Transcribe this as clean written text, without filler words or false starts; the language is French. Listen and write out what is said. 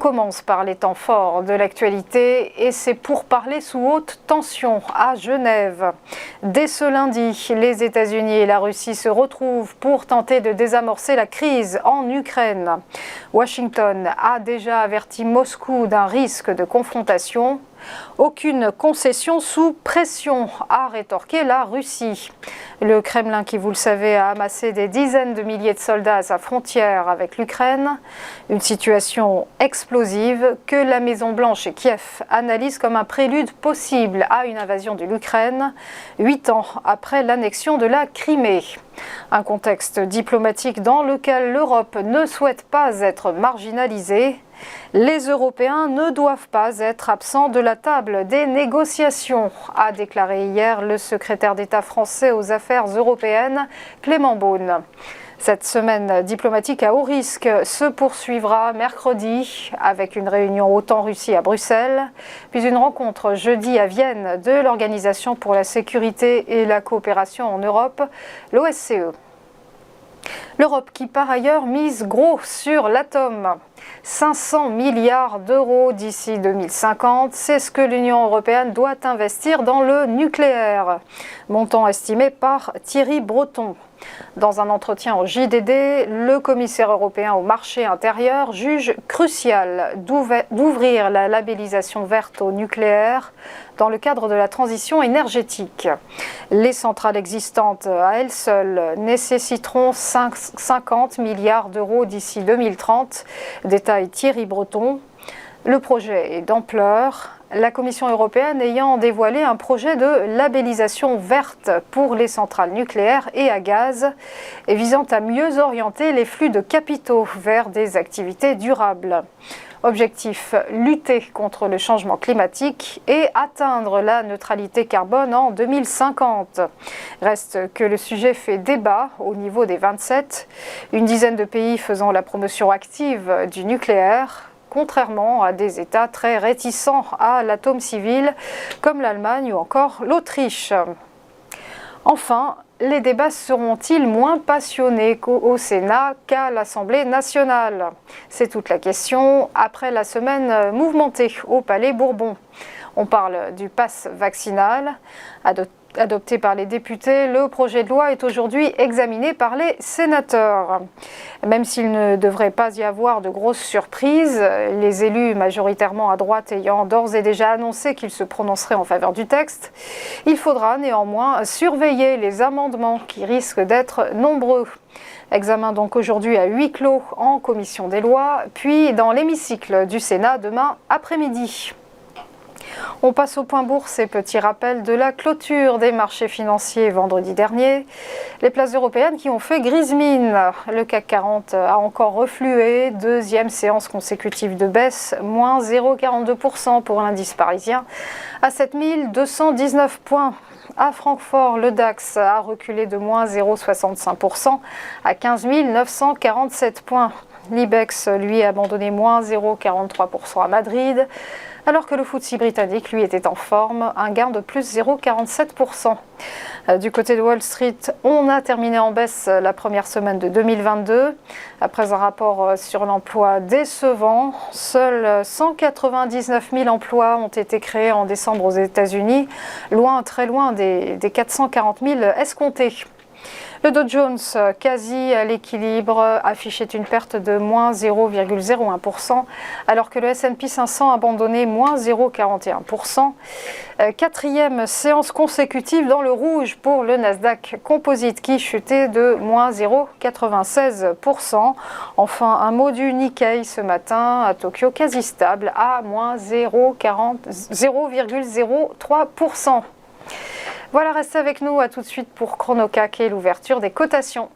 commence par les temps forts de l'actualité et c'est pourparlers sous haute tension à Genève. Dès ce lundi, les États-Unis et la Russie se retrouvent pour tenter de désamorcer la crise en Ukraine. Washington a déjà averti Moscou d'un risque de confrontation. Aucune concession sous pression, a rétorqué la Russie. Le Kremlin, qui vous le savez, a amassé des dizaines de milliers de soldats à sa frontière avec l'Ukraine. Une situation explosive que la Maison-Blanche et Kiev analysent comme un prélude possible à une invasion de l'Ukraine, 8 ans après l'annexion de la Crimée. Un contexte diplomatique dans lequel l'Europe ne souhaite pas être marginalisée. Les Européens ne doivent pas être absents de la table des négociations, a déclaré hier le secrétaire d'État français aux affaires européennes, Clément Beaune. Cette semaine diplomatique à haut risque se poursuivra mercredi avec une réunion OTAN-Russie à Bruxelles, puis une rencontre jeudi à Vienne de l'Organisation pour la sécurité et la coopération en Europe, l'OSCE. L'Europe qui par ailleurs mise gros sur l'atome. 500 milliards d'euros d'ici 2050, c'est ce que l'Union européenne doit investir dans le nucléaire. Montant estimé par Thierry Breton. Dans un entretien au JDD, le commissaire européen au marché intérieur juge crucial d'ouvrir la labellisation verte au nucléaire dans le cadre de la transition énergétique. Les centrales existantes à elles seules nécessiteront 50 milliards d'euros d'ici 2030, détaille Thierry Breton. Le projet est d'ampleur. La Commission européenne ayant dévoilé un projet de labellisation verte pour les centrales nucléaires et à gaz, et visant à mieux orienter les flux de capitaux vers des activités durables. Objectif, lutter contre le changement climatique et atteindre la neutralité carbone en 2050. Reste que le sujet fait débat au niveau des 27, une dizaine de pays faisant la promotion active du nucléaire, contrairement à des États très réticents à l'atome civil, comme l'Allemagne ou encore l'Autriche. Enfin, les débats seront-ils moins passionnés au Sénat qu'à l'Assemblée nationale? C'est toute la question après la semaine mouvementée au Palais Bourbon. On parle du pass vaccinal. Adopté par les députés, le projet de loi est aujourd'hui examiné par les sénateurs. Même s'il ne devrait pas y avoir de grosses surprises, les élus majoritairement à droite ayant d'ores et déjà annoncé qu'ils se prononceraient en faveur du texte, il faudra néanmoins surveiller les amendements qui risquent d'être nombreux. Examen donc aujourd'hui à huis clos en commission des lois, puis dans l'hémicycle du Sénat demain après-midi. On passe au point bourse et petit rappel de la clôture des marchés financiers vendredi dernier. Les places européennes qui ont fait grise mine. Le CAC 40 a encore reflué, deuxième séance consécutive de baisse, moins 0,42% pour l'indice parisien à 7219 points. À Francfort, le DAX a reculé de moins 0,65% à 15 947 points. L'IBEX, lui, a abandonné moins 0,43% à Madrid, alors que le FTSE britannique, lui, était en forme, un gain de plus 0,47%. Du côté de Wall Street, on a terminé en baisse la première semaine de 2022. Après un rapport sur l'emploi décevant, seuls 199 000 emplois ont été créés en décembre aux États-Unis, très loin des 440 000 escomptés. Le Dow Jones, quasi à l'équilibre, affichait une perte de moins 0,01%, alors que le S&P 500 abandonnait moins 0,41%. Quatrième séance consécutive dans le rouge pour le Nasdaq Composite qui chutait de moins 0,96%. Enfin, un mot du Nikkei ce matin à Tokyo, quasi stable à moins 0,03%. Voilà, restez avec nous, à tout de suite pour ChronoCAC et l'ouverture des cotations.